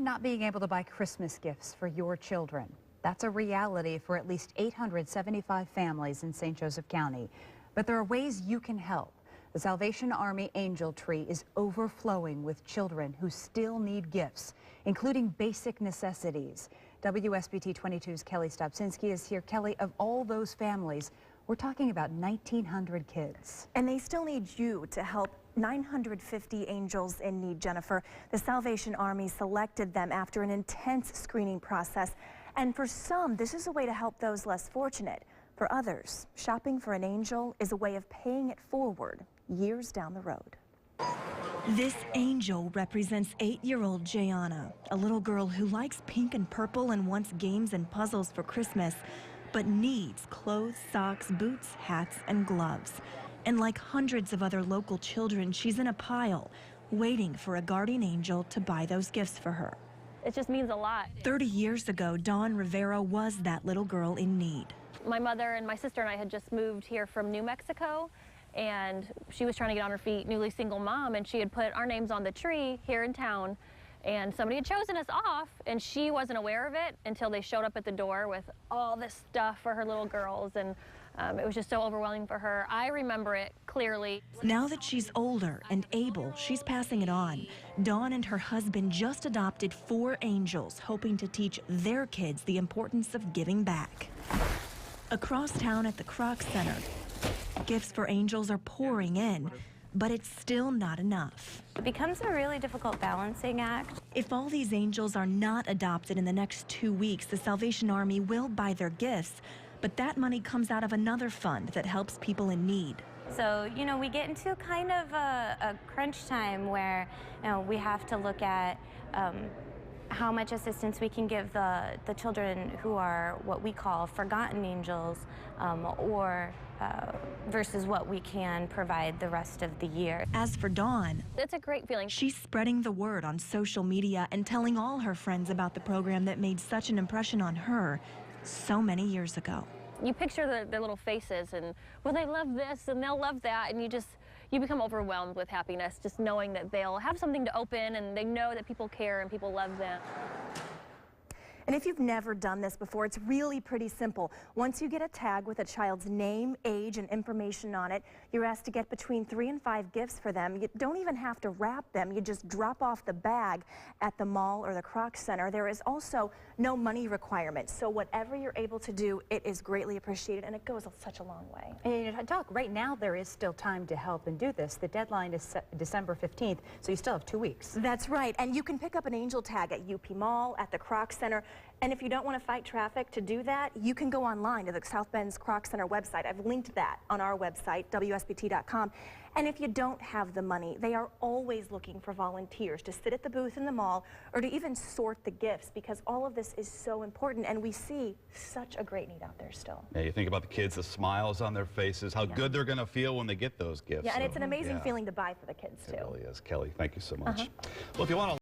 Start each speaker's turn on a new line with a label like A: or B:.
A: not being able to buy Christmas gifts for your children. That's a reality for at least 875 families in St. Joseph County. But there are ways you can help. The Salvation Army Angel Tree is overflowing with children who still need gifts, including basic necessities. WSBT-22's Kelly Stopczynski is here. Kelly, of all those families, we're talking about 1,900 kids.
B: And they still need you to help 950 angels in need, Jennifer. The Salvation Army selected them after an intense screening process. And for some, this is a way to help those less fortunate. For others, shopping for an angel is a way of paying it forward years down the road.
C: This angel represents 8-year-old Jayana, a little girl who likes pink and purple and wants games and puzzles for Christmas, but needs clothes, socks, boots, hats, and gloves. And like hundreds of other local children, she's in a pile, waiting for a guardian angel to buy those gifts for her.
D: It just means a lot.
C: 30 years ago, Dawn Rivera was that little girl in need.
D: My mother and my sister and I had just moved here from New Mexico, and she was trying to get on her feet, newly single mom, and she had put our names on the tree here in town, and somebody had chosen us off, and she wasn't aware of it until they showed up at the door with all this stuff for her little girls, and it was just so overwhelming for her. I remember it clearly.
C: Now that she's older and able, she's passing it on. Dawn and her husband just adopted 4 angels, hoping to teach their kids the importance of giving back. Across town at the Kroc Center, gifts for angels are pouring in, but it's still not enough.
E: It becomes a really difficult balancing act.
C: If all these angels are not adopted in the next 2 weeks, the Salvation Army will buy their gifts, but that money comes out of another fund that helps people in need.
E: So, we get into kind of a crunch time where, we have to look at how much assistance we can give the children who are what we call forgotten angels, versus what we can provide the rest of the year.
C: As for Dawn,
D: it's a great feeling.
C: She's spreading the word on social media and telling all her friends about the program that made such an impression on her so many years ago.
D: You picture their little faces, and well, they love this and they'll love that, and you become overwhelmed with happiness just knowing that they'll have something to open and they know that people care and people love them.
B: And if you've never done this before, it's really pretty simple. Once you get a tag with a child's name, age, and information on it, you're asked to get between 3 and 5 gifts for them. You don't even have to wrap them. You just drop off the bag at the mall or the Kroc Center. There is also no money requirement. So whatever you're able to do, it is greatly appreciated, and it goes such a long way.
A: And Doc, right now there is still time to help and do this. The deadline is December 15th, so you still have 2 weeks.
B: That's right, and you can pick up an angel tag at UP Mall, at the Kroc Center. And if you don't want to fight traffic to do that, you can go online to the South Bend's Kroc Center website. I've linked that on our website, WSBT.com. And if you don't have the money, they are always looking for volunteers to sit at the booth in the mall or to even sort the gifts, because all of this is so important, and we see such a great need out there still.
F: Yeah, you think about the kids, the smiles on their faces, how good they're going to feel when they get those gifts.
B: Yeah, and it's an amazing feeling to buy for the kids, too.
F: It really is. Kelly, thank you so much. Well, if you want to